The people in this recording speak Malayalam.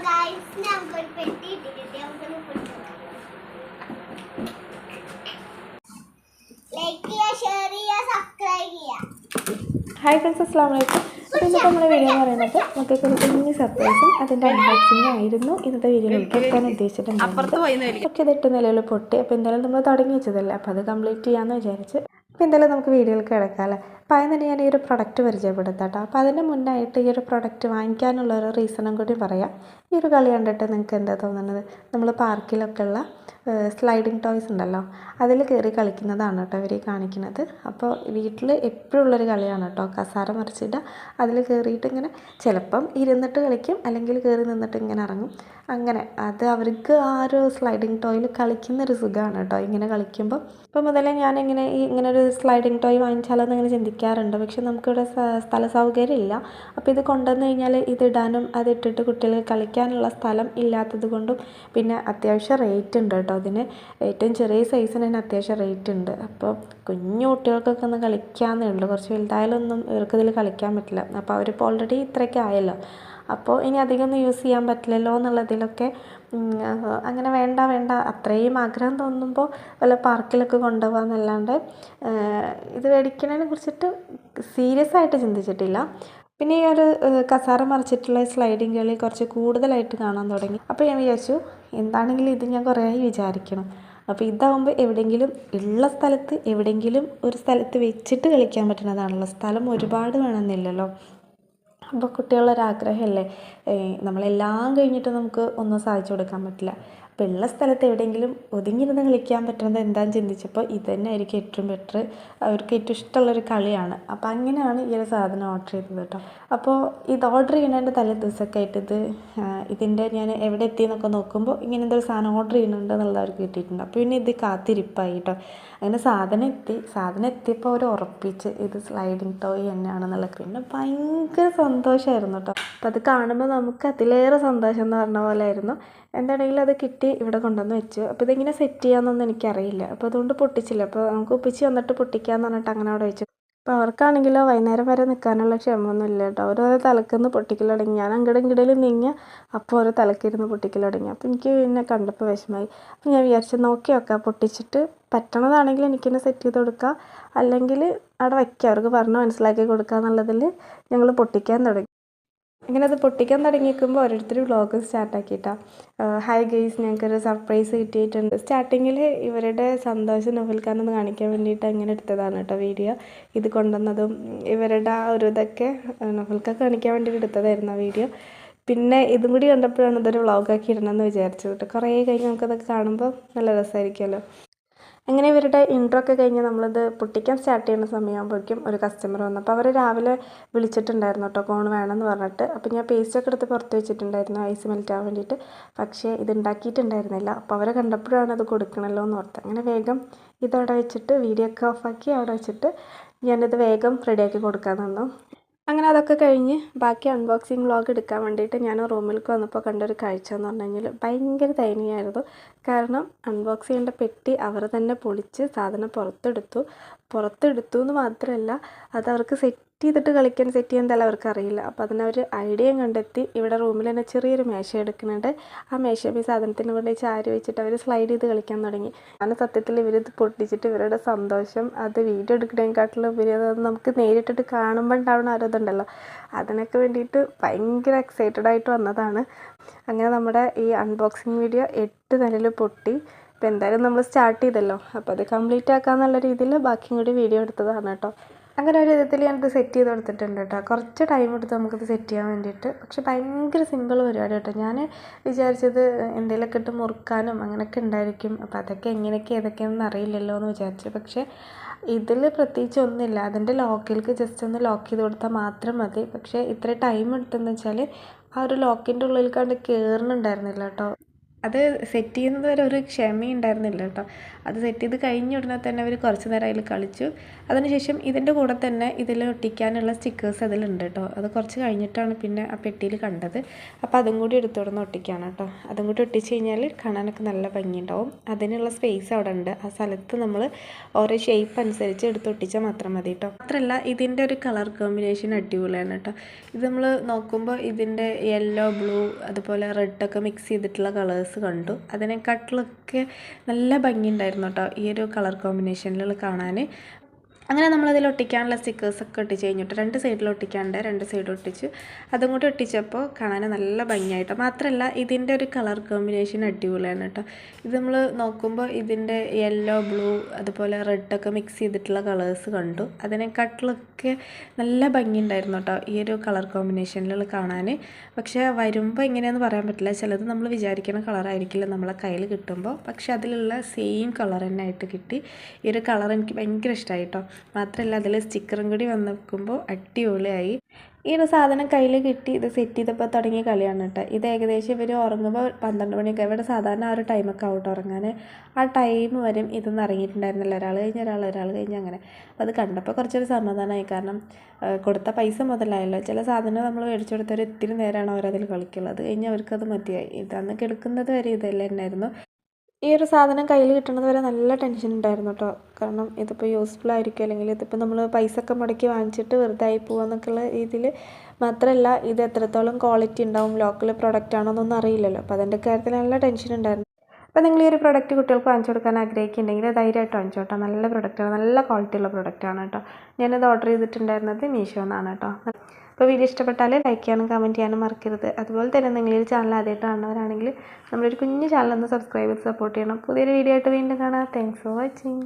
ഹായ് ഫ്രണ്ട്സ്, അസ്സാം വലൈക്കും. അപ്പോൾ ഇന്നത്തെ നമ്മുടെ വീഡിയോ എന്ന് പറയുന്നത് മക്കൾക്ക് ഒരു കുഞ്ഞ് സർപ്രൈസും അതിൻ്റെ അൺബോക്സിംഗ് ആയിരുന്നു ഇന്നത്തെ വീഡിയോയിൽ ഉൾപ്പെടുത്താൻ ഉദ്ദേശിച്ചിട്ടുണ്ടായിരുന്നത്. പക്ഷേ ഇത് 8 നിലയിൽ പൊട്ടി. അപ്പോൾ എന്തായാലും നമ്മൾ തുടങ്ങി വെച്ചതല്ലേ, അപ്പോൾ അത് കംപ്ലീറ്റ് ചെയ്യാമെന്ന് വിചാരിച്ച്. അപ്പോൾ എന്തായാലും നമുക്ക് വീഡിയോയിലേക്ക് കിടക്കാമല്ലേ. അപ്പോൾ അതിന് തന്നെ ഞാൻ ഈ ഒരു പ്രൊഡക്റ്റ് പരിചയപ്പെടുത്താം കേട്ടോ. അപ്പോൾ അതിന് മുന്നായിട്ട് ഈ ഒരു പ്രൊഡക്റ്റ് വാങ്ങിക്കാനുള്ള ഒരു റീസണും കൂടി പറയാം. ഈ ഒരു കളി കണ്ടിട്ട് നിങ്ങൾക്ക് എന്താ തോന്നുന്നത്? നമ്മൾ പാർക്കിലൊക്കെ ഉള്ള സ്ലൈഡിങ് ടോയ്സ് ഉണ്ടല്ലോ, അതിൽ കയറി കളിക്കുന്നതാണ് കേട്ടോ ഇവർ കാണിക്കുന്നത്. അപ്പോൾ വീട്ടിൽ എപ്പോഴും ഉള്ളൊരു കളിയാണ് കേട്ടോ. കസാര മറിച്ചിട്ട് അതിൽ കയറിയിട്ട് ഇങ്ങനെ ചിലപ്പം ഇരുന്നിട്ട് കളിക്കും, അല്ലെങ്കിൽ കയറി നിന്നിട്ട് ഇങ്ങനെ ഇറങ്ങും. അങ്ങനെ അത് അവർക്ക് ആ ഒരു സ്ലൈഡിങ് ടോയിൽ കളിക്കുന്നൊരു സുഖമാണ് കേട്ടോ ഇങ്ങനെ കളിക്കുമ്പോൾ. ഇപ്പോൾ മുതലേ ഞാനിങ്ങനെ ഇങ്ങനെ ഒരു സ്ലൈഡിങ് ടോയ് വാങ്ങിച്ചാലോ എന്നിങ്ങനെ ചിന്തിക്കാറുണ്ട്. പക്ഷെ നമുക്കിവിടെ സ്ഥല സൗകര്യം ഇല്ല. അപ്പോൾ ഇത് കൊണ്ടുവന്ന് കഴിഞ്ഞാൽ ഇതിടാനും അതിട്ടിട്ട് കുട്ടികൾക്ക് കളിക്കാനുള്ള സ്ഥലം ഇല്ലാത്തത് കൊണ്ടും പിന്നെ അത്യാവശ്യം റേറ്റ് ഉണ്ട് കേട്ടോ അതിന്. ഏറ്റവും ചെറിയ സൈസിന് തന്നെ അത്യാവശ്യം റേറ്റ് ഉണ്ട്. അപ്പോൾ കുഞ്ഞു കുട്ടികൾക്കൊക്കെ ഒന്ന് കളിക്കാമെന്നേ ഉള്ളൂ. കുറച്ച് വലുതായാലൊന്നും ഇവർക്കിതിൽ കളിക്കാൻ പറ്റില്ല. അപ്പോൾ അവരിപ്പോൾ ഓൾറെഡി ഇത്രയൊക്കെ ആയല്ലോ. അപ്പോൾ ഇനി അധികമൊന്നും യൂസ് ചെയ്യാൻ പറ്റില്ലല്ലോ എന്നുള്ളതിലൊക്കെ അങ്ങനെ വേണ്ട അത്രയും ആഗ്രഹം തോന്നുമ്പോൾ വല്ല പാർക്കിലൊക്കെ കൊണ്ടുപോകാമെന്നല്ലാണ്ട് ഇത് മേടിക്കുന്നതിനെ കുറിച്ചിട്ട് സീരിയസ് ആയിട്ട് ചിന്തിച്ചിട്ടില്ല. പിന്നെ ഈ ഒരു കസാര മറിച്ചിട്ടുള്ള സ്ലൈഡിങ് കളി കുറച്ച് കൂടുതലായിട്ട് കാണാൻ തുടങ്ങി. അപ്പോൾ ഞാൻ വിചാരിച്ചു എന്താണെങ്കിലും ഇത് ഞാൻ കുറേ വിചാരിക്കണം. അപ്പോൾ ഇതാകുമ്പോൾ എവിടെയെങ്കിലും ഉള്ള സ്ഥലത്ത് എവിടെയെങ്കിലും ഒരു സ്ഥലത്ത് വെച്ചിട്ട് കളിക്കാൻ പറ്റുന്നതാണല്ലോ. സ്ഥലം ഒരുപാട് വേണമെന്നില്ലല്ലോ. അപ്പോൾ കുട്ടികളൊരാഗ്രഹമല്ലേ, നമ്മളെല്ലാം കഴിഞ്ഞിട്ട് നമുക്ക് ഒന്നും സാധിച്ചു കൊടുക്കാൻ പറ്റില്ല. അപ്പോൾ ഉള്ള സ്ഥലത്ത് എവിടെയെങ്കിലും ഒതുങ്ങിയിരുന്ന് കളിക്കാൻ പറ്റുന്നത് എന്താണെന്ന് ചിന്തിച്ചപ്പോൾ ഇത് തന്നെ ആയിരിക്കും ഏറ്റവും ബെറ്റർ. അവർക്ക് ഏറ്റവും ഇഷ്ടമുള്ളൊരു കളിയാണ്. അപ്പോൾ അങ്ങനെയാണ് ഈ ഒരു സാധനം ഓർഡർ ചെയ്തത് കേട്ടോ. അപ്പോൾ ഇത് ഓർഡർ ചെയ്യുന്നതിൻ്റെ തലേ ദിവസമൊക്കെ ആയിട്ട് ഇതിൻ്റെ ഞാൻ എവിടെ എത്തിയെന്നൊക്കെ നോക്കുമ്പോൾ ഇങ്ങനെ എന്തൊരു സാധനം ഓർഡർ ചെയ്യുന്നുണ്ട് എന്നുള്ളത് അവർക്ക് കിട്ടിയിട്ടുണ്ട്. അപ്പോൾ പിന്നെ ഇത് കാത്തിരിപ്പായി കേട്ടോ. അങ്ങനെ സാധനം എത്തിയപ്പോൾ അവർ ഉറപ്പിച്ച് ഇത് സ്ലൈഡിങ് ടോയ് തന്നെയാണെന്നുള്ളത്. പിന്നെ ഭയങ്കര സന്തോഷമായിരുന്നു കേട്ടോ. അപ്പോൾ അത് കാണുമ്പോൾ നമുക്ക് അതിലേറെ സന്തോഷം എന്ന് പറഞ്ഞ പോലെ ആയിരുന്നു. എന്താണെങ്കിലും അത് കിട്ടി ഇവിടെ കൊണ്ടുവന്ന് വെച്ചു. അപ്പോൾ ഇതിങ്ങനെ സെറ്റ് ചെയ്യാമെന്നൊന്നും എനിക്കറിയില്ല. അപ്പോൾ അതുകൊണ്ട് പൊട്ടിച്ചില്ല. അപ്പോൾ നമുക്ക് ഒപ്പിച്ച് വന്നിട്ട് പൊട്ടിക്കാമെന്ന് പറഞ്ഞിട്ട് അങ്ങനെ അവിടെ വെച്ചു. അപ്പോൾ അവർക്കാണെങ്കിലോ വൈകുന്നേരം വരെ നിൽക്കാനുള്ള ക്ഷമയൊന്നും ഇല്ല കേട്ടോ. ഓരോ തലക്കിന്ന് പൊട്ടിക്കൽ തുടങ്ങി. ഞാൻ ഇങ്ങടയിൽ നീങ്ങിയ അപ്പോൾ ഓരോ തലക്കിരുന്ന് പൊട്ടിക്കൽ തുടങ്ങി. അപ്പോൾ എനിക്ക് പിന്നെ കണ്ടപ്പോൾ വിഷമമായി. അപ്പോൾ ഞാൻ വിചാരിച്ചു നോക്കി വെക്കാം, പൊട്ടിച്ചിട്ട് പറ്റണതാണെങ്കിൽ എനിക്കെന്നെ സെറ്റ് ചെയ്ത് കൊടുക്കുക, അല്ലെങ്കിൽ അവിടെ വയ്ക്കുക, അവർക്ക് പറഞ്ഞ് മനസ്സിലാക്കി കൊടുക്കുക എന്നുള്ളതിൽ ഞങ്ങൾ പൊട്ടിക്കാൻ തുടങ്ങി. അങ്ങനെ അത് പൊട്ടിക്കാൻ തുടങ്ങിയിരിക്കുമ്പോൾ ഓരോരുത്തർ വ്ളോഗ് സ്റ്റാർട്ടാക്കിയിട്ടാണ്. ഹായ് ഗെയ്സ്, ഞങ്ങൾക്കൊരു സർപ്രൈസ് കിട്ടിയിട്ടുണ്ട്. സ്റ്റാർട്ടിങ്ങിൽ ഇവരുടെ സന്തോഷം നൊഫൽക്കാനൊന്ന് കാണിക്കാൻ വേണ്ടിയിട്ട് അങ്ങനെ എടുത്തതാണ് കേട്ടോ വീഡിയോ. ഇത് കൊണ്ടുവന്നതും ഇവരുടെ ആ ഒരു ഇതൊക്കെ നൊഫൽക്ക കാണിക്കാൻ വേണ്ടിയിട്ട് എടുത്തതായിരുന്നു ആ വീഡിയോ. പിന്നെ ഇതും കൂടി കണ്ടപ്പോഴാണ് ഇതൊരു വ്ളോഗാക്കി ഇടണമെന്ന് വിചാരിച്ചത് കേട്ടോ. കുറേ കഴിഞ്ഞ് നമുക്കതൊക്കെ കാണുമ്പോൾ നല്ല രസമായിരിക്കുമല്ലോ. അങ്ങനെ ഇവരുടെ ഇൻട്രോ ഒക്കെ കഴിഞ്ഞ് നമ്മളിത് പൊട്ടിക്കാൻ സ്റ്റാർട്ട് ചെയ്യുന്ന സമയമാകുമ്പോഴേക്കും ഒരു കസ്റ്റമർ വന്നു. അപ്പോൾ അവർ രാവിലെ വിളിച്ചിട്ടുണ്ടായിരുന്നു കേട്ടോ കോൺ വേണമെന്ന് പറഞ്ഞിട്ട്. അപ്പോൾ ഞാൻ പേസ്റ്റൊക്കെ എടുത്ത് പുറത്ത് വെച്ചിട്ടുണ്ടായിരുന്നു ഐസ് മെൽറ്റ് ആവാൻ വേണ്ടിയിട്ട്. പക്ഷേ ഇത് ഉണ്ടാക്കിയിട്ടുണ്ടായിരുന്നില്ല. അപ്പോൾ അവരെ കണ്ടപ്പോഴാണ് അത് കൊടുക്കണമല്ലോ എന്ന് ഓർത്ത് അങ്ങനെ വേഗം ഇതവിടെ വെച്ചിട്ട് വീഡിയോ ഒക്കെ ഓഫാക്കി അവിടെ വെച്ചിട്ട് ഞാനിത് വേഗം റെഡിയാക്കി കൊടുക്കാൻ തന്നു. അങ്ങനെ അതൊക്കെ കഴിഞ്ഞ് ബാക്കി അൺബോക്സിങ് വ്ളോഗ് എടുക്കാൻ വേണ്ടിയിട്ട് ഞാൻ റൂമിലേക്ക് വന്നപ്പോൾ കണ്ടൊരു കാഴ്ച എന്ന് പറഞ്ഞു കഴിഞ്ഞാൽ ഭയങ്കര ദയനീയമായിരുന്നു. കാരണം അൺബോക്സ് ചെയ്യേണ്ട പെട്ടി അവർ തന്നെ പൊളിച്ച് സാധനം പുറത്തെടുത്തു എന്ന് മാത്രമല്ല അത് അവർക്ക് സെറ്റ് ചെയ്യാൻ എന്തായാലും അവർക്ക് അറിയില്ല. അപ്പോൾ അതിനവർ ഐഡിയയും കണ്ടെത്തി ഇവിടെ റൂമിൽ തന്നെ ചെറിയൊരു മേശ എടുക്കുന്നുണ്ട്. ആ മേശ ഈ സാധനത്തിന് കൊണ്ട് ചാരി വെച്ചിട്ട് അവർ സ്ലൈഡ് ചെയ്ത് കളിക്കാൻ തുടങ്ങി. അങ്ങനെ സത്യത്തിൽ ഇവരിത് പൊട്ടിച്ചിട്ട് ഇവരുടെ സന്തോഷം അത് വീഡിയോ എടുക്കുന്നതിനെക്കാട്ടിലും അത് നമുക്ക് നേരിട്ടിട്ട് കാണുമ്പോൾ ഉണ്ടാവുന്ന ആരോതുണ്ടല്ലോ, അതിനൊക്കെ വേണ്ടിയിട്ട് ഭയങ്കര എക്സൈറ്റഡ് ആയിട്ട് വന്നതാണ്. അങ്ങനെ നമ്മുടെ ഈ അൺബോക്സിങ് വീഡിയോ 8 നിലയിൽ പൊട്ടി. ഇപ്പോൾ എന്തായാലും നമ്മൾ സ്റ്റാർട്ട് ചെയ്തല്ലോ, അപ്പോൾ അത് കംപ്ലീറ്റ് ആക്കാമെന്നുള്ള രീതിയിൽ ബാക്കിയും കൂടി വീഡിയോ എടുത്തതാണ് കേട്ടോ. അങ്ങനെ ഒരു വിധത്തിൽ ഞാനിത് സെറ്റ് ചെയ്ത് കൊടുത്തിട്ടുണ്ട് കേട്ടോ. കുറച്ച് ടൈം എടുത്ത് നമുക്കിത് സെറ്റ് ചെയ്യാൻ വേണ്ടിയിട്ട്. പക്ഷെ ഭയങ്കര സിമ്പിൾ പരിപാടി കേട്ടോ. ഞാൻ വിചാരിച്ചത് എന്തെങ്കിലുമൊക്കെ ഇട്ട് മുറുക്കാനും അങ്ങനെയൊക്കെ ഉണ്ടായിരിക്കും. അപ്പോൾ അതൊക്കെ എങ്ങനെയൊക്കെ ഏതൊക്കെയാണെന്ന് അറിയില്ലല്ലോ എന്ന് വിചാരിച്ചു. പക്ഷേ ഇതിൽ പ്രത്യേകിച്ച് ഒന്നുമില്ല. അതിൻ്റെ ലോക്കിലേക്ക് ജസ്റ്റ് ഒന്ന് ലോക്ക് ചെയ്ത് കൊടുത്താൽ മാത്രം മതി. പക്ഷേ ഇത്ര ടൈം എടുത്തെന്ന് വെച്ചാൽ ആ ഒരു ലോക്കിൻ്റെ ഉള്ളിൽ കണ്ട് കയറുന്നുണ്ടായിരുന്നില്ല കേട്ടോ. അത് സെറ്റ് ചെയ്യുന്നത് വരെ ഒരു ക്ഷമയുണ്ടായിരുന്നില്ല കേട്ടോ. അത് സെറ്റ് ചെയ്ത് കഴിഞ്ഞ ഉടനെ തന്നെ അവർ കുറച്ച് നേരം അതിൽ കളിച്ചു. അതിനുശേഷം ഇതിൻ്റെ കൂടെ തന്നെ ഇതിൽ ഒട്ടിക്കാനുള്ള സ്റ്റിക്കേഴ്സ് അതിലുണ്ട് കേട്ടോ. അത് കുറച്ച് കഴിഞ്ഞിട്ടാണ് പിന്നെ ആ പെട്ടിയിൽ കണ്ടത്. അപ്പോൾ അതും കൂടി എടുത്തോടുന്ന് ഒട്ടിക്കുകയാണ് കേട്ടോ. അതും കൂടി ഒട്ടിച്ച് കഴിഞ്ഞാൽ കാണാനൊക്കെ നല്ല ഭംഗിയുണ്ടാവും. അതിനുള്ള സ്പേസ് അവിടെ ഉണ്ട്. ആ സ്ഥലത്ത് നമ്മൾ ഓരോ ഷേപ്പ് അനുസരിച്ച് എടുത്ത് ഒട്ടിച്ചാൽ മാത്രം മതി കേട്ടോ. മാത്രമല്ല ഇതിൻ്റെ ഒരു കളർ കോമ്പിനേഷൻ അടിപൊളിയാണ് കേട്ടോ. ഇത് നമ്മൾ നോക്കുമ്പോൾ ഇതിൻ്റെ യെല്ലോ, ബ്ലൂ അതുപോലെ റെഡൊക്കെ മിക്സ് ചെയ്തിട്ടുള്ള കളേഴ്സ് കണ്ടു. അതിനെക്കാട്ടിലൊക്കെ നല്ല ഭംഗിയുണ്ടായിരുന്നു കേട്ടോ ഈ ഒരു കളർ കോമ്പിനേഷനിൽ കാണാൻ. അങ്ങനെ നമ്മളതിൽ ഒട്ടിക്കാനുള്ള സ്റ്റിക്കേഴ്സൊക്കെ ഒട്ടിച്ച് കഴിഞ്ഞിട്ട് 2 സൈഡിൽ ഒട്ടിക്കാണ്ട് 2 സൈഡ് ഒട്ടിച്ച് അതും കൂടി ഒട്ടിച്ചപ്പോൾ കാണാൻ നല്ല ഭംഗിയായിട്ടോ. മാത്രമല്ല ഇതിൻ്റെ ഒരു കളർ കോമ്പിനേഷൻ അടിപൊളിയാണ് കേട്ടോ. ഇത് നമ്മൾ നോക്കുമ്പോൾ ഇതിൻ്റെ യെല്ലോ, ബ്ലൂ അതുപോലെ റെഡൊക്കെ മിക്സ് ചെയ്തിട്ടുള്ള കളേഴ്സ് കണ്ടു. അതിനെക്കാട്ടിലൊക്കെ നല്ല ഭംഗിയുണ്ടായിരുന്നു കേട്ടോ ഈ ഒരു കളർ കോമ്പിനേഷനിൽ കാണാൻ. പക്ഷേ വരുമ്പോൾ എങ്ങനെയാണെന്ന് പറയാൻ പറ്റില്ല. ചിലത് നമ്മൾ വിചാരിക്കുന്ന കളറായിരിക്കില്ല നമ്മളെ കയ്യിൽ കിട്ടുമ്പോൾ. പക്ഷേ അതിലുള്ള സെയിം കളർ തന്നെ ആയിട്ട് കിട്ടി. ഈ ഒരു കളർ എനിക്ക് ഭയങ്കര ഇഷ്ടമായി കേട്ടോ. മാത്രമല്ല അതിൽ സ്റ്റിക്കറും കൂടി വന്നിരിക്കുമ്പോൾ അടിപൊളിയായി. ഈ ഒരു സാധനം കയ്യിൽ കിട്ടി ഇത് സെറ്റ് ചെയ്തപ്പോൾ തുടങ്ങിയ കളിയാണ് കേട്ടോ. ഇത് ഏകദേശം ഇവർ ഉറങ്ങുമ്പോൾ 12 മണിയൊക്കെ. ഇവിടെ സാധാരണ ആ ഒരു ടൈമൊക്കെ ആവട്ടെ ഉറങ്ങാൻ. ആ ടൈം വരും ഇതൊന്നും ഇറങ്ങിയിട്ടുണ്ടായിരുന്നില്ല. ഒരാൾ കഴിഞ്ഞ് ഒരാൾ കഴിഞ്ഞ് അങ്ങനെ. അപ്പോൾ അത് കണ്ടപ്പോൾ കുറച്ചൊരു സമാധാനമായി. കാരണം കൊടുത്ത പൈസ മുതലായല്ലോ. ചില സാധനം നമ്മൾ മേടിച്ചു കൊടുത്തവർ ഇത്തിരി നേരമാണ് അവരതിൽ കളിക്കുള്ളത്. അത് കഴിഞ്ഞ് അവർക്കത് മതിയായി. ഇതന്ന് കിടക്കുന്നത് വരെ ഇതെല്ലാം ഉണ്ടായിരുന്നു. ഈ ഒരു സാധനം കയ്യിൽ കിട്ടുന്നത് വരെ നല്ല ടെൻഷൻ ഉണ്ടായിരുന്നു കേട്ടോ. കാരണം ഇതിപ്പോൾ യൂസ്ഫുൾ ആയിരിക്കും, അല്ലെങ്കിൽ ഇതിപ്പോൾ നമ്മൾ പൈസ ഒക്കെ മുടക്കി വാങ്ങിച്ചിട്ട് വെറുതെ ആയി പോകുമെന്നൊക്കെയുള്ള രീതിയിൽ. മാത്രമല്ല ഇത് എത്രത്തോളം ക്വാളിറ്റി ഉണ്ടാവും, ലോക്കൽ പ്രൊഡക്റ്റ് ആണോ എന്നൊന്നും അറിയില്ലല്ലോ. അപ്പോൾ അതിൻ്റെ കാര്യത്തിൽ നല്ല ടെൻഷൻ ഉണ്ടായിരുന്നു. അപ്പോൾ നിങ്ങൾ ഈ ഒരു പ്രൊഡക്റ്റ് കുട്ടികൾക്ക് വാങ്ങിച്ചു കൊടുക്കാൻ ആഗ്രഹിക്കുന്നുണ്ടെങ്കിൽ ധൈര്യമായിട്ട് വാങ്ങിച്ചു കേട്ടോ. നല്ല പ്രൊഡക്റ്റാണ്, നല്ല ക്വാളിറ്റിയുള്ള പ്രൊഡക്റ്റാണ് കേട്ടോ. ഞാനത് ഓർഡർ ചെയ്തിട്ടുണ്ടായിരുന്നത് മീഷോ എന്നാണ് കേട്ടോ. അപ്പോൾ വീഡിയോ ഇഷ്ടപ്പെട്ടാൽ ലൈക്ക് ചെയ്യാനും കമൻറ്റ് ചെയ്യാനും മറക്കരുത്. അതുപോലെ തന്നെ നിങ്ങൾ ഈ ചാനൽ ആദ്യമായിട്ട് കാണുന്നവരാണെങ്കിൽ നമ്മളൊരു കുഞ്ഞു ചാനൽ ഒന്ന് സബ്സ്ക്രൈബ് ചെയ്ത് സപ്പോർട്ട് ചെയ്യണം. പുതിയൊരു വീഡിയോ ആയിട്ട് വീണ്ടും കാണാം. Thanks for watching.